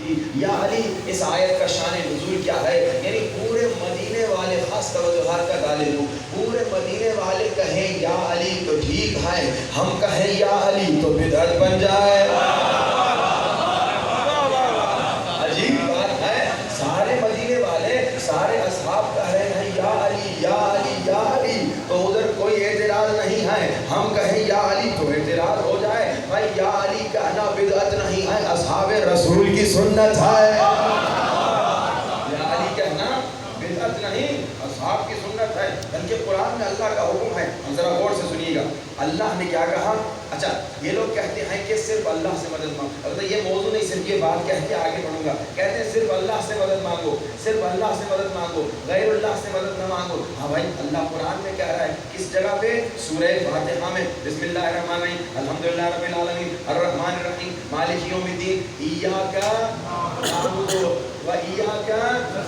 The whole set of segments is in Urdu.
کی. یا علی اس آیت کا شان نزول کیا ہے؟ یعنی پورے مدینے والے، خاص توجہات کا طالب ہوں، پورے مدینے والے کہیں یا علی تو ٹھیک ہے، ہم کہیں یا علی تو بدعت بن جائے. عجیب بات ہے، سارے مدینے والے، سارے اصحاب کہہ رہے ہیں یا علی یا علی یا علی، تو ادھر کوئی اعتراض نہیں ہے، ہم کہیں یا علی تو اعتراض ہو جائے. بھائی یا علی کہنا بدعت نہیں ہے، اصحاب رسول کی سنت ہے. یا علی کہنا بدعت نہیں، اصحاب کی سنت ہے، بلکہ قرآن میں اللہ کا حکم ہے. ذرا غور سے سنیے گا، اللہ نے کیا کہا؟ اچھا یہ لوگ کہتے ہیں کہ صرف اللہ سے مدد مانگو. اب یہ موضوع نہیں، صرف یہ بات کہہ کے آگے بڑھوں گا. کہتے ہیں صرف اللہ سے مدد مانگو، صرف اللہ سے مدد مانگو، غیر اللہ سے مدد نہ مانگو. ہاں بھائی، اللہ قرآن میں کہہ رہا ہے کس جگہ پہ؟ سورہ فاتحہ میں، بسم اللہ الرحمن الرحیم، الحمدللہ رب العالمین الرحمن الرحیم مالک یوم الدین ایاک نعبد و ایاک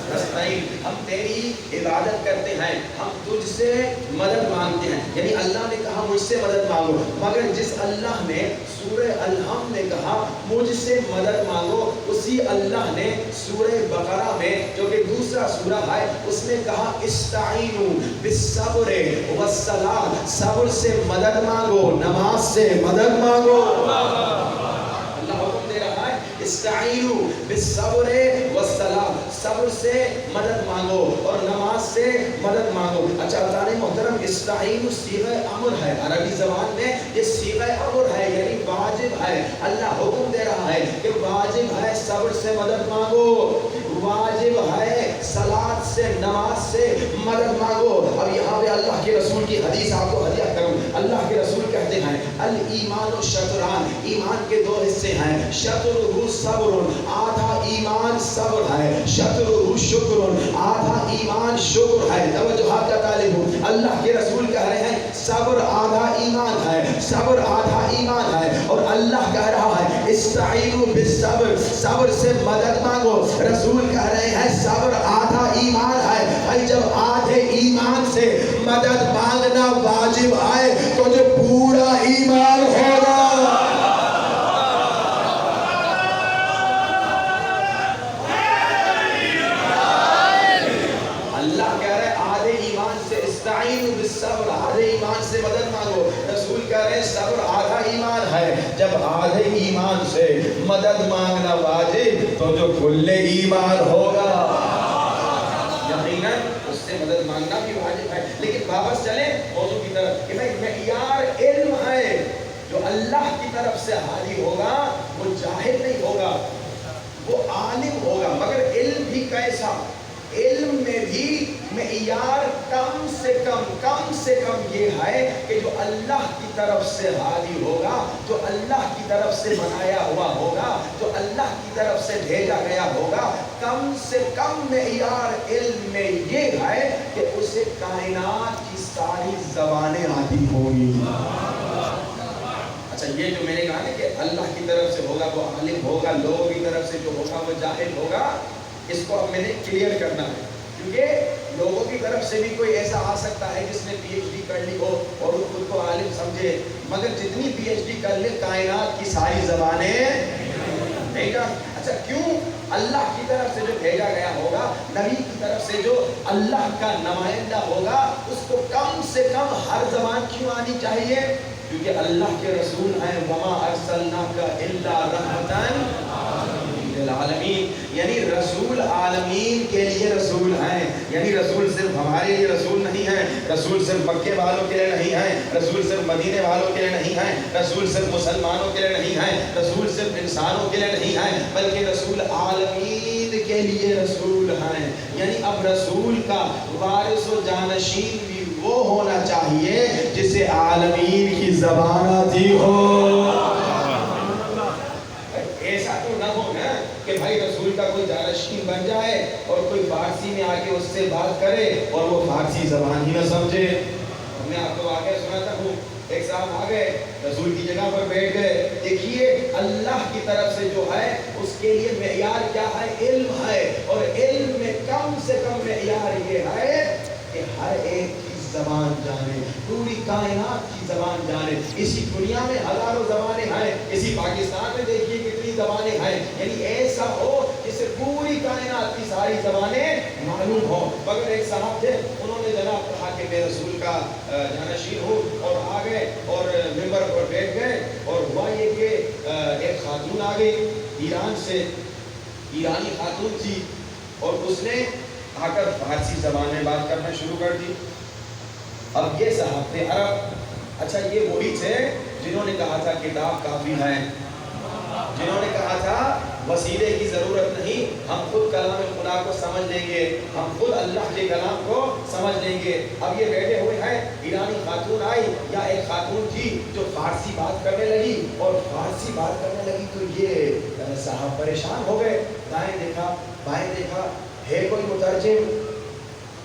نستعین. ہم تیری عبادت کرتے ہیں، ہم تجھ سے مدد مانگتے ہیں. یعنی اللہ نے کہا مجھ سے مدد مانگو، مگر جس اللہ نے سورہ الحمد میں کہا مجھ سے مدد مانگو، اسی اللہ نے سورہ بقرہ میں جو کہ دوسرا سورہ ہے اس میں کہا استعینوا بالصبر والصلاۃ، صبر سے مدد مانگو، نماز سے مدد مانگو. اللہ حکم دے رہا ہے استعینوا بالصبر والصلاۃ، صبر سے مدد مانگو اور نماز سے مدد مانگو. اچھا تعالی محترم، استعینوا صیغہ امر ہے، عربی زبان میں یہ صیغہ امر ہے، یعنی واجب ہے. اللہ حکم دے رہا ہے کہ واجب ہے صبر سے مدد مانگو، واجب ہے صلاۃ سے، نماز سے مدد مانگو. اب یہاں پہ اللہ کے رسول کی حدیث آپ کو ہدیہ کروں. اللہ کے رسول کہتے ہیں الایمان شطران، ایمان کے دو حصے ہیں، شطرہ صبر، آدھا ایمان صبر ہے، شطرہ شکر، آدھا ایمان شکر ہے. توجہات کا طالب ہوں، اللہ کے رسول کہہ رہے ہیں صبر آدھا ایمان ہے، صبر آدھا ایمان ہے. اور اللہ کہہ رہا ہے استعینوا بالصبر، صبر سے مدد مانگو. رسول کہہ رہے ہیں صبر آدھا ایمان ہے. بھائی جب آدھے ایمان سے مدد مانگنا واجب ہے تو جو پورا ایمان ہوگا. صبر آدھے ایمان سے مدد مانگو. رسول کہہ رہے ہیں صبر آدھا ایمان ہے. جب آدھے ایمان سے مدد مانگنا واجب تو جو کل ایمان ہوگا یقیناً اس سے مدد مانگنا بھی واجب ہے. لیکن واپس چلیں موضوع کی طرف کہ بھائی معیار علم ہے، جو اللہ کی طرف سے حالی ہوگا وہ جاہل نہیں ہوگا، وہ عالم ہوگا. مگر علم بھی کیسا؟ علم میں بھی معیار کم سے کم یہ ہے کہ جو اللہ کی طرف سے حالی ہوگا، جو اللہ کی طرف سے بنایا ہوا ہوگا، جو اللہ کی طرف سے بھیجا گیا ہوگا، کم سے کم معیار علم میں یہ ہے کہ اسے کائنات کی ساری زبانیں آتی ہوگی. اچھا یہ جو میں نے کہا نا کہ اللہ کی طرف سے ہوگا وہ عالم ہوگا، لوگوں کی طرف سے جو ہوگا وہ جاہل ہوگا، اس کو اب میں نے کلیئر کرنا ہے. کیونکہ لوگوں کی طرف سے بھی کوئی ایسا آ سکتا ہے جس نے پی ایچ ڈی کر لی ہو اور وہ خود کو عالم سمجھے، مگر جتنی پی ایچ ڈی کر لے کائنات کی ساری زبانیں نہیں جان. اچھا کیوں؟ اللہ کی طرف سے جو بھیجا گیا ہوگا، نبی کی طرف سے جو اللہ کا نمائندہ ہوگا، اس کو کم سے کم ہر زبان کیوں آنی چاہیے؟ کیونکہ اللہ کے رسول ہیں وما ارسلناک الا رحمۃ للعالمین، یعنی رسول عالمین کے لیے رسول ہیں. یعنی رسول صرف ہمارے لیے رسول نہیں ہیں، رسول صرف مکے والوں کے لیے نہیں ہیں، رسول صرف مدینے والوں کے لیے نہیں ہیں، رسول صرف مسلمانوں کے لیے نہیں ہیں، رسول صرف انسانوں کے لیے نہیں ہیں، بلکہ رسول عالمین کے لیے رسول ہیں. یعنی اب رسول کا وارث و جانشین بھی وہ ہونا چاہیے جسے عالمین کی زبان آتی ہو. ایسا تو نہ ہو نا کہ بھائی رسول کا کوئی جانشین بن جائے اور کوئی فارسی میں آ کے اس سے بات کرے اور وہ فارسی زبان ہی نہ سمجھے. ہم نے آپ کو واقعہ سناتا ہوں، ایک صاحب آ گئے رسول کی جگہ پر بیٹھ گئے. دیکھیے اللہ کی طرف سے جو ہے اس کے لیے معیار کیا ہے؟ علم ہے. اور علم میں کم سے کم معیار یہ ہے کہ ہر ایک کی زبان جانے، پوری کائنات کی زبان جانے. اسی دنیا میں ہزاروں زبانیں ہیں، اسی پاکستان میں دیکھیے کتنی زبانیں ہیں، یعنی ایسا ہو جسے پوری کائنات کی ساری زبانیں معلوم ہو۔ مگر ایک صاحب تھے، انہوں نے جناب کہا کہ میں رسول کا جانشین ہوں، اور آ گئے اور ممبر پر بیٹھ گئے، اور ہوا یہ کہ ایک خاتون آ گئی ایران سے، ایرانی خاتون تھی، اور اس نے آ کر فارسی زبان میں بات کرنا شروع کر دی۔ اب یہ صاحب تھے عرب، اچھا یہ وہی تھے جنہوں نے کہا تھا کتاب کافی ہے، جنہوں نے کہا تھا وسیلے کی ضرورت نہیں، ہم خود کلام خدا کو سمجھ لیں گے، ہم خود اللہ کے کلام کو سمجھ لیں گے۔ اب یہ بیٹھے ہوئے ہیں، ایرانی خاتون آئی یا ایک خاتون تھی جو فارسی بات کرنے لگی، اور فارسی بات کرنے لگی تو یہ صاحب پریشان ہو گئے، دائیں دیکھا بائیں دیکھا، ہے کوئی مترجم،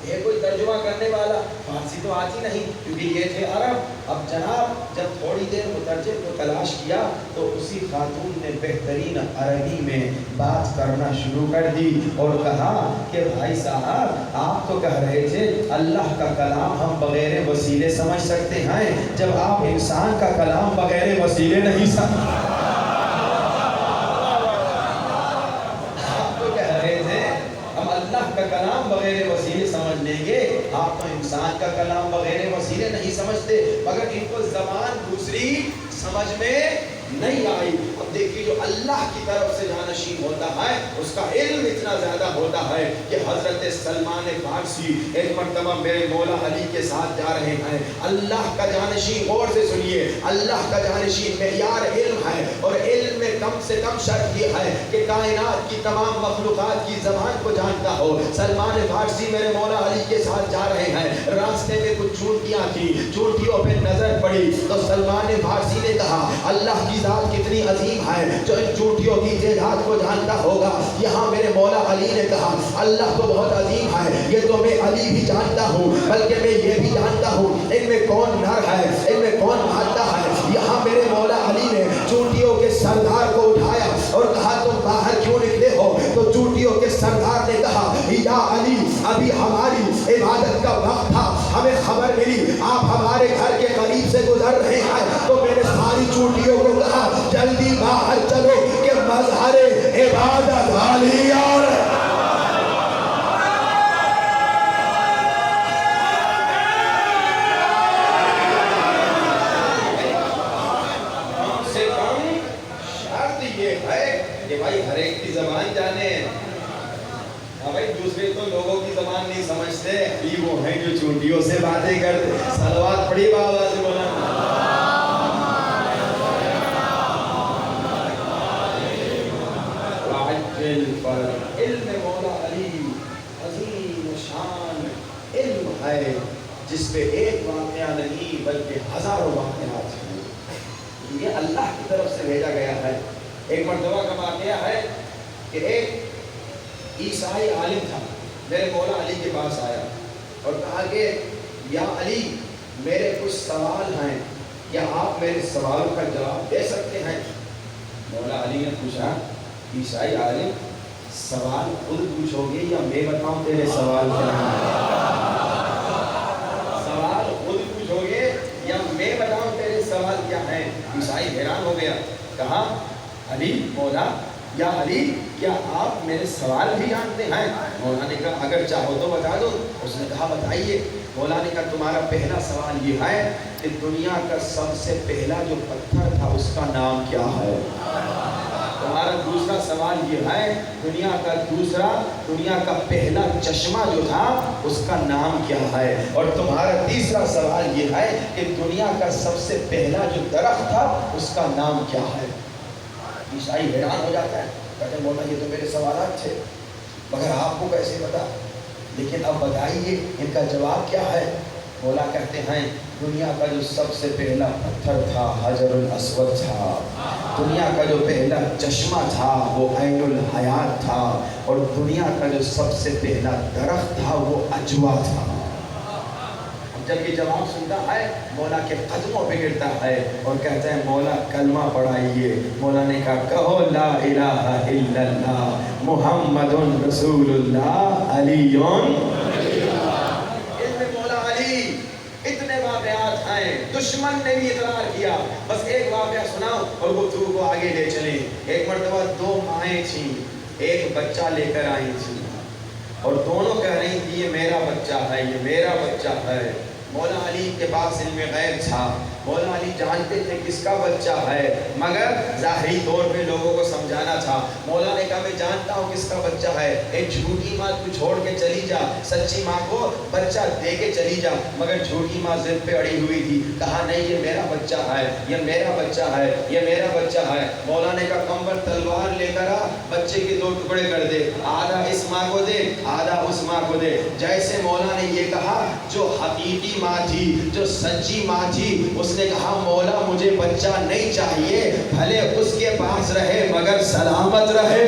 ہے کوئی ترجمہ کرنے والا؟ فارسی تو آتی نہیں کیونکہ یہ تھے عرب۔ اب جناب جب تھوڑی دیر مترجم کو تلاش کیا تو اسی خاتون نے بہترین عربی میں بات کرنا شروع کر دی اور کہا کہ بھائی صاحب آپ تو کہہ رہے تھے اللہ کا کلام ہم بغیر وسیلے سمجھ سکتے ہیں، جب آپ انسان کا کلام بغیر وسیلے نہیں سمجھ، کا کلام بغیر وسیلے سمجھ لیں گے، آپ تو انسان کا کلام بغیر وسیلے نہیں سمجھتے، مگر ان کو زبان دوسری سمجھ میں نہیں آئی۔ اب دیکھیے جو اللہ کی طرف سے جانشین ہوتا ہے اس کا علم اتنا زیادہ ہوتا ہے کہ حضرت سلمان فارسی ایک مرتبہ میرے مولا علی کے ساتھ جا رہے ہیں، اللہ کا جانشین، غور سے سنیے، اللہ کا جانشین معیار علم ہے، اور علم میں کم سے کم شرط یہ ہے کہ کائنات کی تمام مخلوقات کی زبان کو جانتا ہو۔ سلمان فارسی میرے مولا علی کے ساتھ جا رہے ہیں، راستے میں کچھ چونٹیاں تھی، چونٹیوں پہ نظر پڑی تو سلمان فارسی نے کہا اللہ کی ذات کتنی عظیم ہے جو ان چونٹیوں کی تعداد کو جانتا ہوگا۔ یہاں میرے مولا علی نے کہا اللہ تو بہت عظیم ہے، یہ تو میں علی بھی جانتا ہوں، بلکہ میں یہ بھی جانتا ہوں ان میں کون نر ہے، ان میں کون مادہ ہے۔ یہاں میرے مولا علی نے چونٹیوں کے سردار کو اٹھایا اور کہا تم باہر کیوں نکلے ہو؟ تو چونٹیوں کے سردار نے کہا یا علی ابھی ہماری عبادت کا وقت تھا، ہمیں خبر ملی آپ ہمارے گھر کے قریب سے گزر رہے ہیں، تو میں نے ساری چونٹیوں کو کہا جلدی باہر چلو کہ مظہر عبادت علی اور کم سے کم شرط یہ ہے کہ بھائی ہر ایک کی زبان جانے۔ ہاں بھائی دوسرے تو لوگوں کی زبان نہیں سمجھتے، یہ وہ ہیں جو چونٹیوں سے باتیں کرتے۔ صلوات پڑھی بابا سے بولا علم مولا علی عظیم شان علم ہے جس پہ ایک واقعہ نہیں بلکہ ہزاروں واقعات ہیں، یہ اللہ کی طرف سے بھیجا گیا ہے۔ ایک مرتبہ کا واقعہ ہے کہ ایک عیسائی عالم تھا، میرے مولا علی کے پاس آیا اور کہا کہ یا علی میرے کچھ سوال ہیں، کیا آپ میرے سوالوں کا جواب دے سکتے ہیں؟ مولا علی نے پوچھا عیسائی عالم سوال خود پوچھو گے یا میں بتاؤں تیرے سوال کیا ہیں؟ سوال خود پوچھو گے یا میں بتاؤں تیرے سوال کیا ہیں؟ عیسائی حیران ہو گیا، کہا علی مولا یا علی کیا آپ میرے سوال بھی جانتے ہیں؟ مولا نے کہا اگر چاہو تو بتا دو۔ اس نے کہا بتائیے۔ مولا نے کہا تمہارا پہلا سوال یہ ہے کہ دنیا کا سب سے پہلا جو پتھر تھا اس کا نام کیا ہے؟ تمہارا دوسرا سوال یہ ہے دنیا کا پہلا چشمہ جو تھا اس کا نام کیا ہے؟ اور تمہارا تیسرا سوال یہ ہے کہ دنیا کا سب سے پہلا جو درخت تھا اس کا نام کیا ہے؟ عیسائی حیران ہو جاتا ہے، کہتے ہیں مولا یہ تو میرے سوالات تھے مگر آپ کو کیسے پتا؟ لیکن اب بتائیے ان کا جواب کیا ہے؟ مولا کہتے ہیں دنیا کا جو سب سے پہلا پتھر تھا حجر الاسود تھا، دنیا کا جو پہلا چشمہ تھا وہ عین الحیات تھا، اور دنیا کا جو سب سے پہلا درخت تھا وہ عجوا تھا۔ جب یہ جواب سنتا ہے مولا کے قدموں پہ گرتا ہے اور کہتا ہے مولا کلمہ پڑھائیے۔ مولا نے کہا کہو لا الہ الا اللہ محمد رسول اللہ علی۔ دشمن نے بھی اقرار کیا، بس ایک واقعہ سناؤ اور گفتگو کو آگے لے چلیں. ایک مرتبہ دو مائیں تھیں، ایک بچہ لے کر آئی تھیں اور دونوں کہہ رہی تھی یہ میرا بچہ ہے، یہ میرا بچہ ہے. مولا علی کے پاس علم غیب تھا، مولا علی جانتے تھے کس کا بچہ ہے، مگر ظاہری طور پہ لوگوں کو سمجھانا تھا. مولا نے کہا میں جانتا ہوں کس کا بچہ ہے، ایک جھوٹی ماں تو چھوڑ کے چلی جا، سچی ماں کو بچہ دے کے چلی جا. مگر جھوٹی ماں ضد پہ اڑی ہوئی تھی، کہا نہیں یہ میرا بچہ ہے، یہ میرا بچہ ہے، یہ میرا بچہ ہے. مولا نے کہا کمبر تلوار لے کر آ، بچے کے دو ٹکڑے کر دے، آدھا اس ماں کو دے، آدھا اس ماں کو دے. جیسے مولا نے یہ کہا، جو حقیقی ماں تھی، جو سچی ماں تھی، اس نے کہا مولا مجھے بچہ نہیں چاہیے، بھلے اس کے پاس رہے مگر سلامت رہے.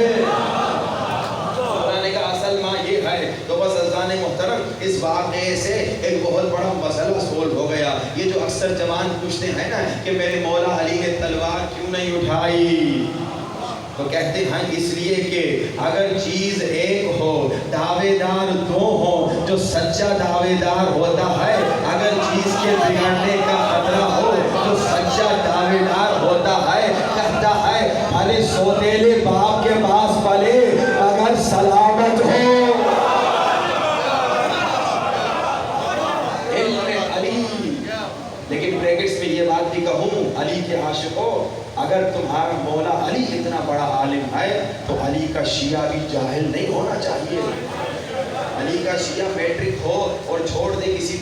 مولا نے کہا اصل ماں یہ ہے. تو بس عزیزان محترم اس واقعے سے ایک بہت بڑا مسئلہ سولو ہو گیا. یہ جو اکثر جوان پوچھتے ہیں نا کہ میرے مولا علی نے تلوار کیوں نہیں اٹھائی، تو کہتے ہیں اس لیے کہ اگر چیز ایک ہو دعوے دار دو ہو، جو سچا دعوے دار ہوتا ہے اگر چیز کے بگڑنے کا خطرہ ہو، جو سچا دعوے دار ہوتا ہے کہتا ہے بھلے سوتیلے باپ کے پاس پلے اگر سلامت ہو. علم علی. لیکن بریکٹس میں یہ بات بھی کہوں علی کے عاشقوں، اگر تمہارا مولا علی اتنا بڑا عالم ہے تو علی کا شیعہ بھی جاہل نہیں ہونا چاہیے. علی کا شیعہ میٹرک ہو اور چھوڑ دے کسی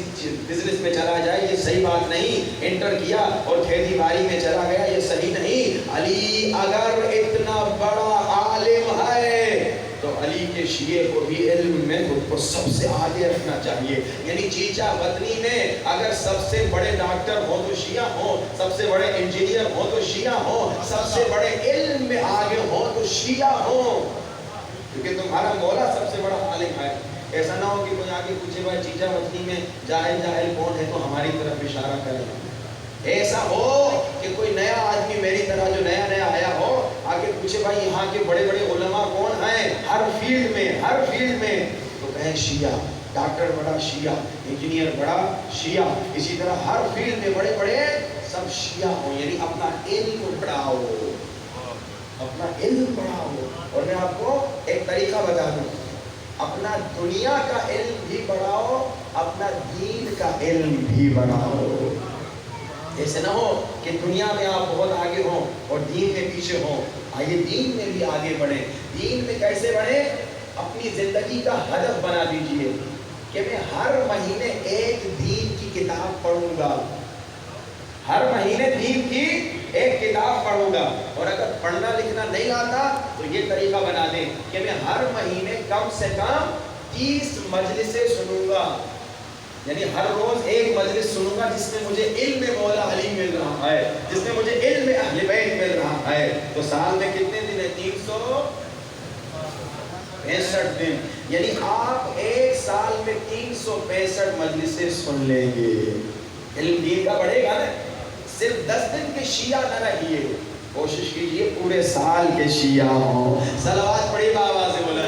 بزنس میں چلا جائے یہ صحیح بات نہیں. انٹر کیا اور کھیتی باڑی میں چلا گیا یہ صحیح نہیں. علی اگر اتنا بڑا عالم ہے تو علی کے شیعہ کو بھی علم میں خود کو سب سے آگے رکھنا چاہیے. یعنی چیچا وطنی میں اگر سب سے بڑے ڈاکٹر ہوں تو شیعہ ہوں، سب سے بڑے انجینئر ہوں تو شیعہ ہوں، سب سے بڑے علم میں آگے ہوں تو شیعہ ہوں، کیونکہ تمہارا مولا سب سے بڑا عالم ہے. ایسا نہ ہو کہ کوئی آگے پوچھے بھائی چیچا وطنی میں جاہل جاہل کون ہے تو ہماری طرف اشارہ کرے. ایسا ہو کہ کوئی نیا آدمی میری طرح جو نیا نیا آیا ہو آگے پوچھے بھائی یہاں کے بڑے بڑے علماء کون ہیں ہر فیلڈ میں تو کہیں شیعہ. ڈاکٹر بڑا شیعہ، انجینئر بڑا شیعہ، اسی طرح ہر فیلڈ میں بڑے بڑے سب شیعہ ہوں. یعنی اپنا علم بڑھاؤ، اپنا علم بڑھاؤ. اور میں آپ کو ایک طریقہ بتا دوں، اپنا دنیا کا علم بھی بڑھاؤ، اپنا دین کا علم بھی بڑھاؤ. ایسے نہ ہو کہ دنیا میں آپ بہت آگے ہوں اور دین میں پیچھے ہوں. آئیے دین میں بھی آگے بڑھیں. دین میں کیسے بڑھیں؟ اپنی زندگی کا ہدف بنا دیجئے کہ میں ہر مہینے ایک دین کی کتاب پڑھوں گا، ہر مہینے دین کی ایک کتاب پڑھوں گا. اور اگر پڑھنا لکھنا نہیں آتا تو یہ طریقہ بنا دیں کہ میں ہر مہینے کم سے کم 30 مجلسیں سنوں گا. یعنی ہر روز ایک مجلس سنوں گا جس میں مجھے علم مولا علی مل رہا ہے، جس میں مجھے علم اہل بیت مل رہا ہے. تو سال میں کتنے دن ہیں؟ 365 دن. یعنی آپ ایک سال میں 365 مجلسیں سن لیں گے. علم دین کا بڑھے گا نا. صرف 10 دن کے شیعہ نہ رہیے، کوشش کیجئے پورے سال کے شیعہ ہوں. صلوات پڑھیے آواز بلند.